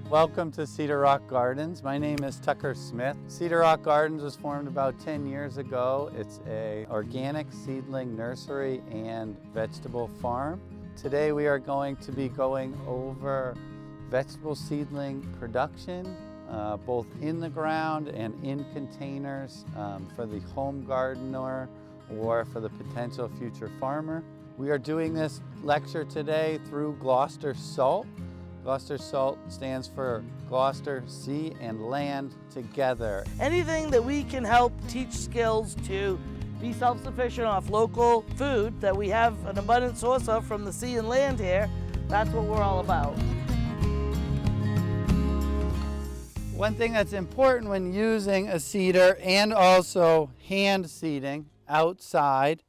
Welcome to Cedar Rock Gardens. My name is Tucker Smith. Cedar Rock Gardens was formed about 10 years ago. It's an organic seedling nursery and vegetable farm. Today we are going to be going over vegetable seedling production, both in the ground and in containers for the home gardener or for the potential future farmer. We are doing this lecture today through Gloucester Salt. Gloucester Salt stands for Gloucester Sea and Land Together. Anything that we can help teach skills to be self-sufficient off local food that we have an abundant source of from the sea and land here, that's what we're all about. One thing that's important when using a seeder and also hand seeding outside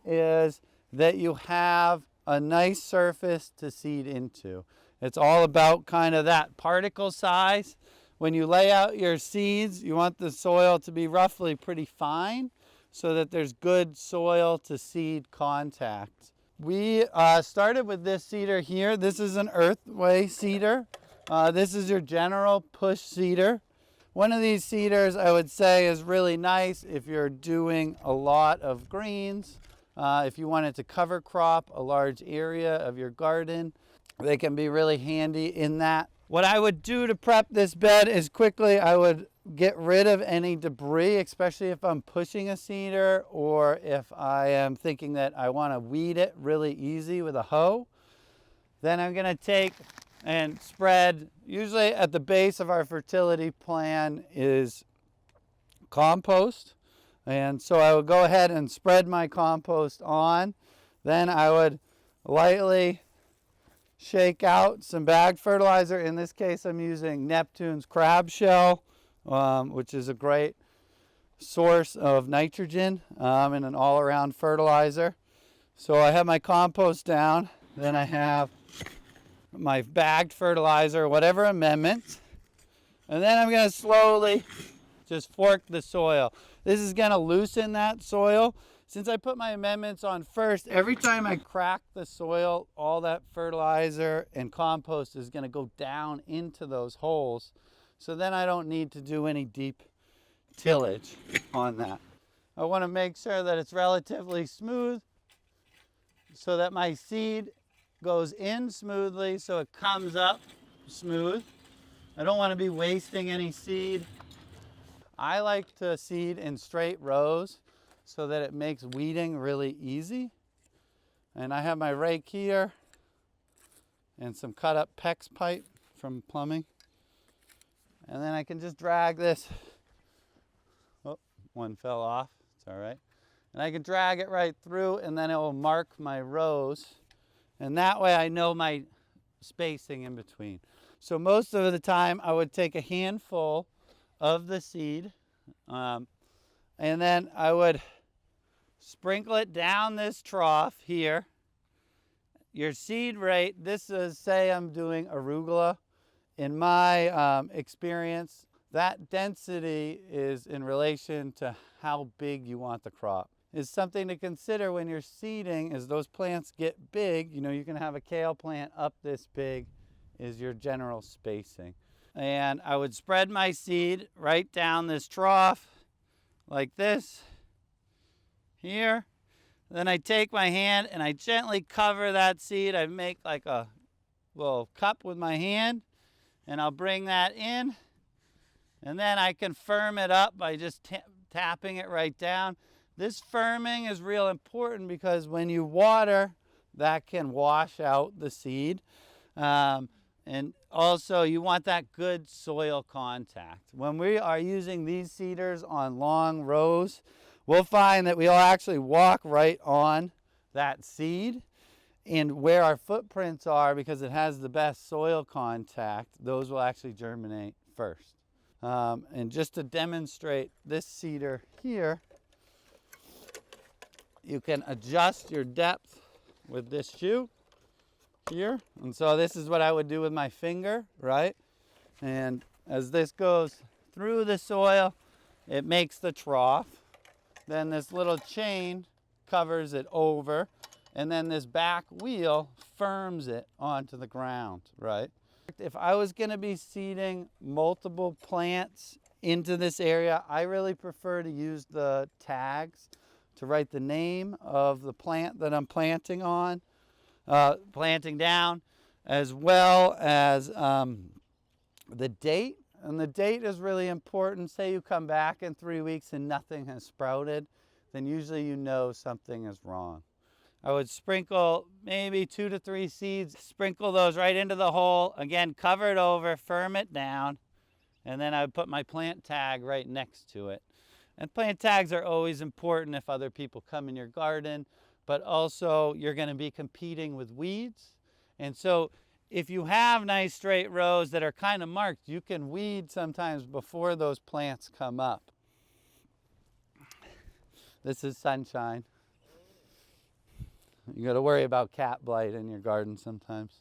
is that you have a nice surface to seed into. It's all about kind of that particle size. When you lay out your seeds, you want the soil to be roughly pretty fine so that there's good soil to seed contact. We started with this seeder here. This is an earthway seeder. This is your general push seeder. One of these seeders I would say is really nice if you're doing a lot of greens, if you wanted to cover crop a large area of your garden. They can be really handy in that. What I would do to prep this bed is quickly I would get rid of any debris, especially if I'm pushing a seeder or if I am thinking that I want to weed it really easy with a hoe. Then I'm going to take and spread, usually at the base of our fertility plan is compost. And so I would go ahead and spread my compost on. Then I would lightly shake out some bagged fertilizer. In this case, I'm using Neptune's crab shell, which is a great source of nitrogen and an all-around fertilizer. So I have my compost down. Then I have my bagged fertilizer, whatever amendments. And then I'm going to slowly just fork the soil. This is going to loosen that soil. Since I put my amendments on first, every time I crack the soil, all that fertilizer and compost is going to go down into those holes. So then I don't need to do any deep tillage on that. I want to make sure that it's relatively smooth so that my seed goes in smoothly so it comes up smooth. I don't want to be wasting any seed. I like to seed in straight rows so that it makes weeding really easy. And I have my rake here and some cut up PEX pipe from plumbing. And then I can just drag this. Oh, one fell off, it's all right. And I can drag it right through and then it will mark my rows. And that way I know my spacing in between. So most of the time I would take a handful of the seed and then I would sprinkle it down this trough here. Your seed rate, this is, say I'm doing arugula. In my experience, that density is in relation to how big you want the crop. Is something to consider when you're seeding. As those plants get big, you know, you can have a kale plant up this big is your general spacing. And I would spread my seed right down this trough like this here. Then I take my hand and I gently cover that seed. I make like a little cup with my hand and I'll bring that in. And then I can firm it up by just tapping it right down. This firming is real important because when you water, that can wash out the seed. And also you want that good soil contact. When we are using these seeders on long rows, we'll find that we'll actually walk right on that seed, and where our footprints are, because it has the best soil contact, those will actually germinate first. And just to demonstrate this seeder here, you can adjust your depth with this shoe here. And so this is what I would do with my finger, right? And as this goes through the soil, it makes the trough. Then this little chain covers it over, and then this back wheel firms it onto the ground, right? If I was going to be seeding multiple plants into this area, I really prefer to use the tags to write the name of the plant that I'm planting on, planting down, as well as the date. And the date is really important. Say you come back in 3 weeks and nothing has sprouted, then usually you know something is wrong. I would sprinkle maybe 2 to 3 seeds, sprinkle those right into the hole. Again, cover it over, firm it down, and then I would put my plant tag right next to it. And plant tags are always important if other people come in your garden, but also you're going to be competing with weeds. And so if you have nice straight rows that are kind of marked, you can weed sometimes before those plants come up. This is sunshine. You got to worry about cat blight in your garden sometimes.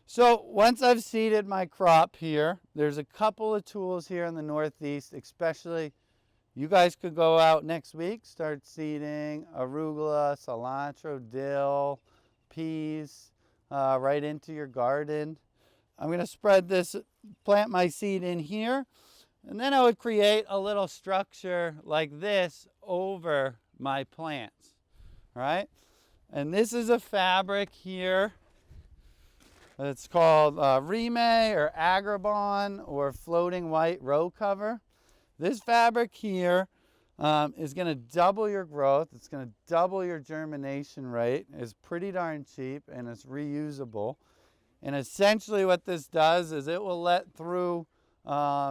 So once I've seeded my crop here, there's a couple of tools here in the Northeast, especially you guys could go out next week, start seeding arugula, cilantro, dill, peas, right into your garden. I'm going to spread this, plant my seed in here, and then I would create a little structure like this over my plants, right? And this is a fabric here. It's called Rime or Agribon or floating white row cover. This fabric here is going to double your growth. It's going to double your germination rate. It's pretty darn cheap and it's reusable. And essentially what this does is it will let through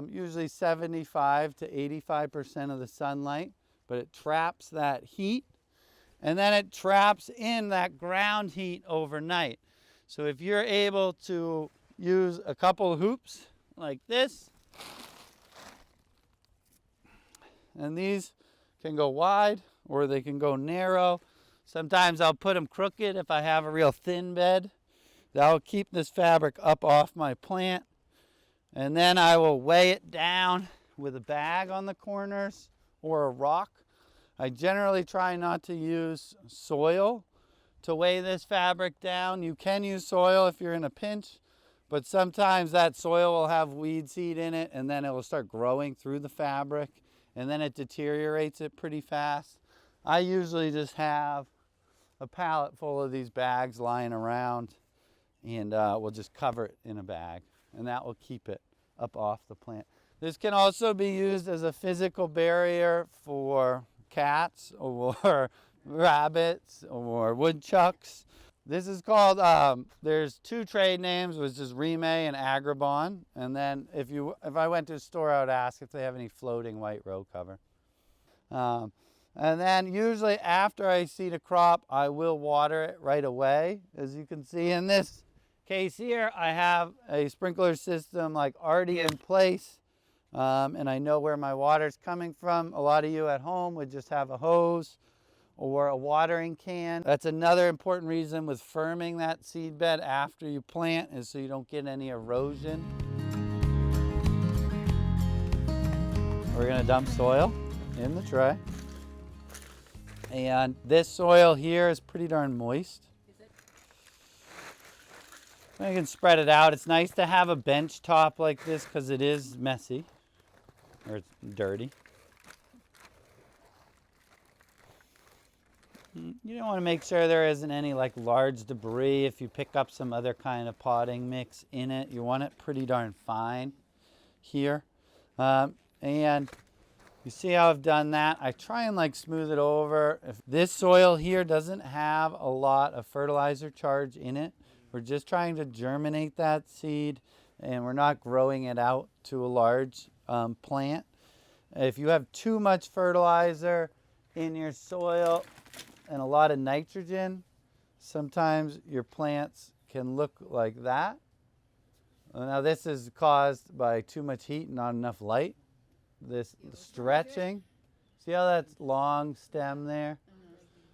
usually 75 to 85% of the sunlight, but it traps that heat, and then it traps in that ground heat overnight. So if you're able to use a couple of hoops like this, and these can go wide or they can go narrow. Sometimes I'll put them crooked if I have a real thin bed. That'll keep this fabric up off my plant. And then I will weigh it down with a bag on the corners or a rock. I generally try not to use soil to weigh this fabric down. You can use soil if you're in a pinch, but sometimes that soil will have weed seed in it and then it will start growing through the fabric and then it deteriorates it pretty fast. I usually just have a pallet full of these bags lying around, and we'll just cover it in a bag, and that will keep it up off the plant. This can also be used as a physical barrier for cats or rabbits or woodchucks. This is called, there's 2 trade names, which is Rime and Agribon. And then if I went to a store, I would ask if they have any floating white row cover. And then usually after I seed a crop, I will water it right away. As you can see in this case here, I have a sprinkler system like already in place. And I know where my water is coming from. A lot of you at home would just have a hose or a watering can. That's another important reason with firming that seed bed after you plant, is so you don't get any erosion. We're gonna dump soil in the tray. And this soil here is pretty darn moist. You can spread it out. It's nice to have a bench top like this because it is messy, or it's dirty. You don't want to make sure there isn't any like large debris. If you pick up some other kind of potting mix in it, you want it pretty darn fine here. And you see how I've done that? I try and like smooth it over. If this soil here doesn't have a lot of fertilizer charge in it, we're just trying to germinate that seed and we're not growing it out to a large plant. If you have too much fertilizer in your soil and a lot of nitrogen, sometimes your plants can look like that. Now this is caused by too much heat and not enough light. This stretching. See how that's long stem there?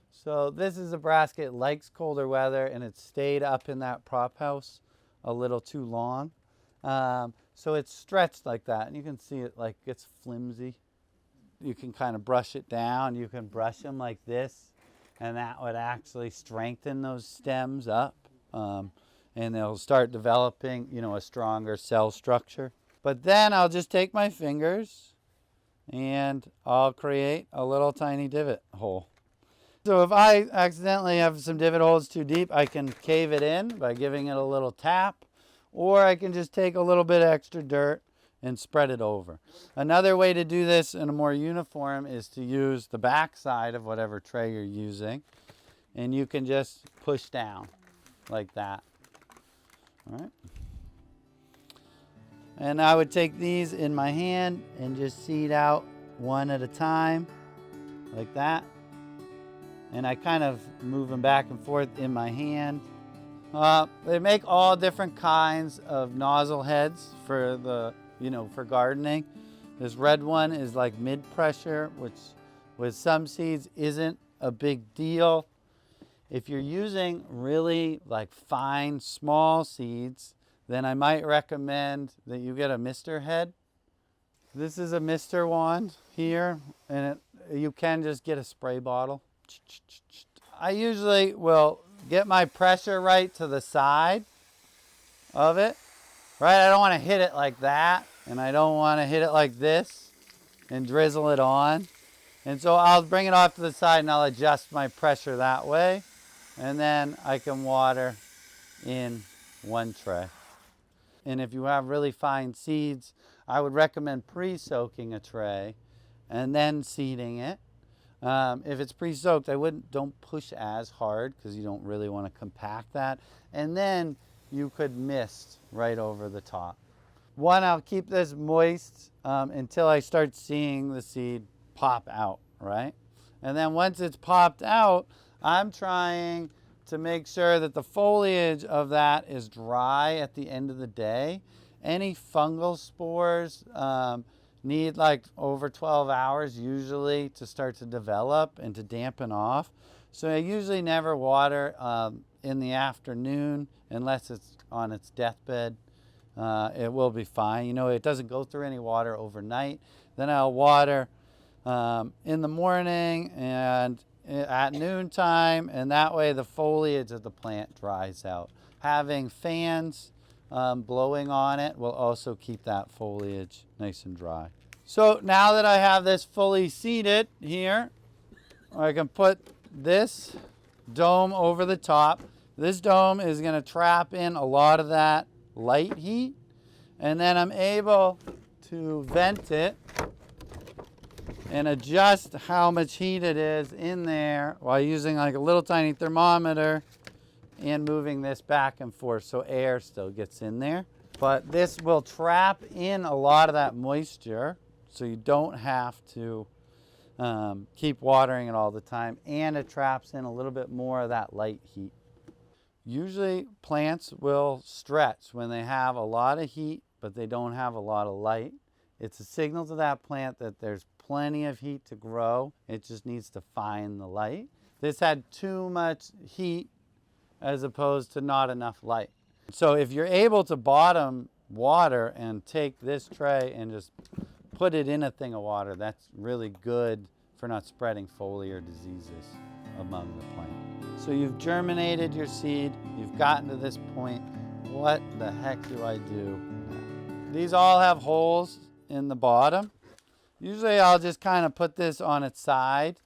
So this is a brassica. It likes colder weather and it stayed up in that prop house a little too long. So it's stretched like that, and you can see it like it's flimsy. You can kind of brush it down. You can brush them like this, and that would actually strengthen those stems up. and they'll start developing, a stronger cell structure. But then I'll just take my fingers and I'll create a little tiny divot hole. So if I accidentally have some divot holes too deep, I can cave it in by giving it a little tap, or I can just take a little bit of extra dirt and spread it over. Another way to do this in a more uniform is to use the back side of whatever tray you're using, and you can just push down like that. All right. And I would take these in my hand and just seed out one at a time like that. And I kind of move them back and forth in my hand. They make all different kinds of nozzle heads for for gardening. This red one is like mid-pressure, which with some seeds isn't a big deal. If you're using really like fine, small seeds, then I might recommend that you get a mister head. This is a mister wand here, and you can just get a spray bottle. I usually will get my pressure right to the side of it, right? I don't want to hit it like that, and I don't want to hit it like this and drizzle it on. And so I'll bring it off to the side and I'll adjust my pressure that way, and then I can water in one tray. And if you have really fine seeds, I would recommend pre-soaking a tray and then seeding it. If it's pre-soaked, don't push as hard because you don't really want to compact that. And then you could mist right over the top. I'll keep this moist until I start seeing the seed pop out, right? And then once it's popped out, I'm trying to make sure that the foliage of that is dry at the end of the day. Any fungal spores need like over 12 hours usually to start to develop and to dampen off. So I usually never water in the afternoon unless it's on its deathbed. It will be fine. It doesn't go through any water overnight. Then I'll water in the morning and at noontime, and that way the foliage of the plant dries out. Having fans blowing on it will also keep that foliage nice and dry. So now that I have this fully seeded here, I can put this dome over the top. This dome is going to trap in a lot of that light heat, and then I'm able to vent it and adjust how much heat it is in there while using like a little tiny thermometer and moving this back and forth so air still gets in there. But this will trap in a lot of that moisture, so you don't have to keep watering it all the time, and it traps in a little bit more of that light heat. Usually plants will stretch when they have a lot of heat but they don't have a lot of light. It's a signal to that plant that there's plenty of heat to grow. It just needs to find the light. This had too much heat as opposed to not enough light. So if you're able to bottom water and take this tray and just put it in a thing of water, that's really good for not spreading foliar diseases among the plant. So you've germinated your seed, you've gotten to this point. What the heck do I do now? These all have holes in the bottom. Usually I'll just kind of put this on its side,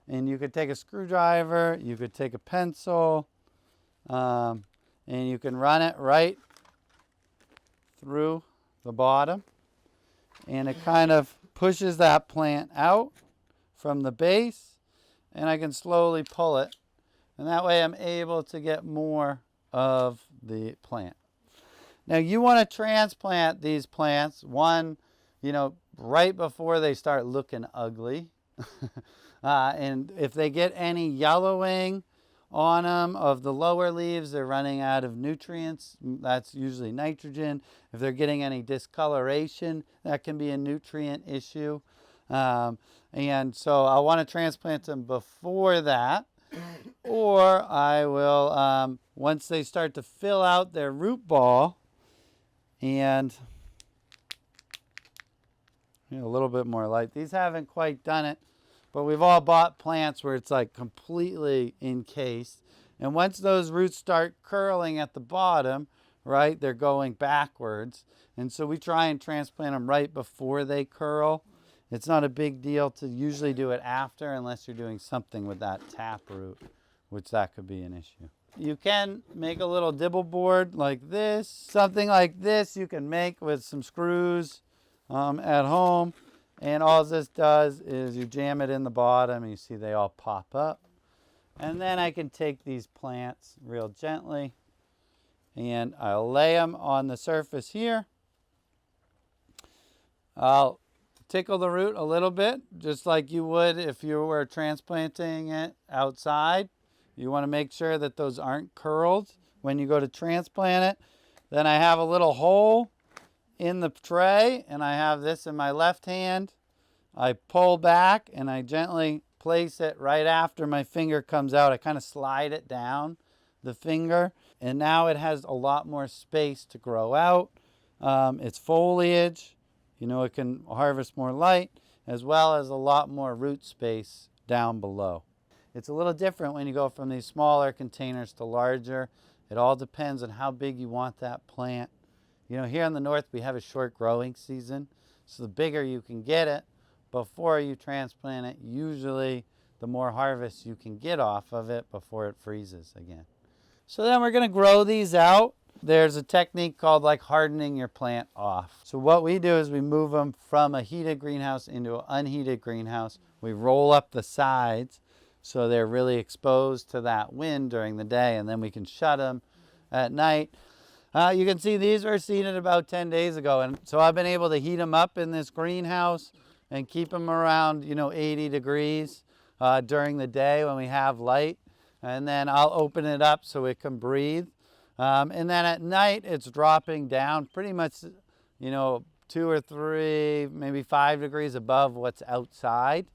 and you could take a screwdriver, you could take a pencil, and you can run it right through the bottom, and it kind of pushes that plant out from the base, and I can slowly pull it, and that way I'm able to get more of the plant. Now you want to transplant these plants, right before they start looking ugly. And if they get any yellowing on them of the lower leaves, they're running out of nutrients. That's usually nitrogen. If they're getting any discoloration, that can be a nutrient issue. And so I want to transplant them before that. Or I will, once they start to fill out their root ball, and a little bit more light. These haven't quite done it, but we've all bought plants where it's like completely encased. And once those roots start curling at the bottom, right, they're going backwards. And so we try and transplant them right before they curl. It's not a big deal to usually do it after, unless you're doing something with that taproot, which that could be an issue. You can make a little dibble board like this. Something like this you can make with some screws at home. And all this does is you jam it in the bottom and you see they all pop up. And then I can take these plants real gently and I'll lay them on the surface here. I'll tickle the root a little bit, just like you would if you were transplanting it outside. You want to make sure that those aren't curled when you go to transplant it. Then I have a little hole in the tray, and I have this in my left hand. I pull back and I gently place it right after my finger comes out. I kind of slide it down the finger, and now it has a lot more space to grow out. It's foliage. You know, it can harvest more light, as well as a lot more root space down below. It's a little different when you go from these smaller containers to larger. It all depends on how big you want that plant. You know, here in the north, we have a short growing season. So the bigger you can get it before you transplant it, usually the more harvest you can get off of it before it freezes again. So then we're going to grow these out. There's a technique called like hardening your plant off. So what we do is we move them from a heated greenhouse into an unheated greenhouse. We roll up the sides so they're really exposed to that wind during the day, and then we can shut them at night. You can see these were seeded about 10 days ago, and so I've been able to heat them up in this greenhouse and keep them around 80 degrees during the day when we have light, and then I'll open it up so it can breathe. And then at night, it's dropping down pretty much, 2 or 3, maybe 5 degrees above what's outside.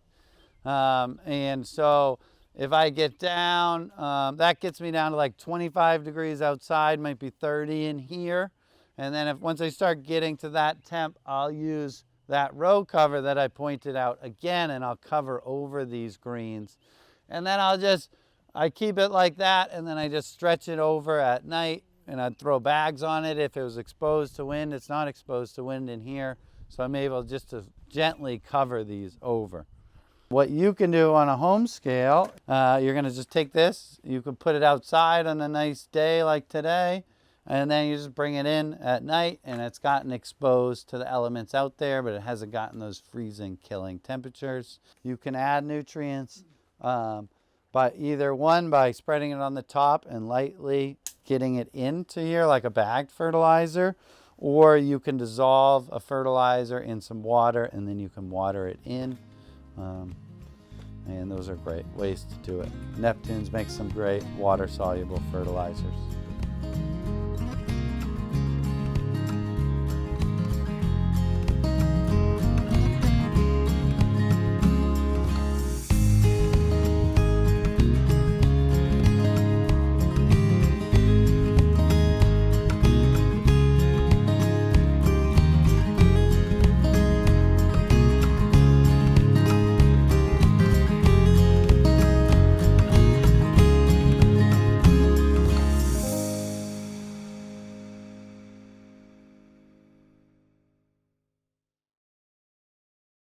And so if I get down, that gets me down to like 25 degrees outside, might be 30 in here. And then once I start getting to that temp, I'll use that row cover that I pointed out again, and I'll cover over these greens. And then I keep it like that, and then I just stretch it over at night, and I'd throw bags on it if it was exposed to wind. It's not exposed to wind in here, so I'm able just to gently cover these over. What you can do on a home scale, you're going to just take this, you can put it outside on a nice day like today, and then you just bring it in at night, and it's gotten exposed to the elements out there, but it hasn't gotten those freezing, killing temperatures. You can add nutrients. But by spreading it on the top and lightly getting it into here like a bagged fertilizer, or you can dissolve a fertilizer in some water and then you can water it in. And those are great ways to do it. Neptune's makes some great water-soluble fertilizers.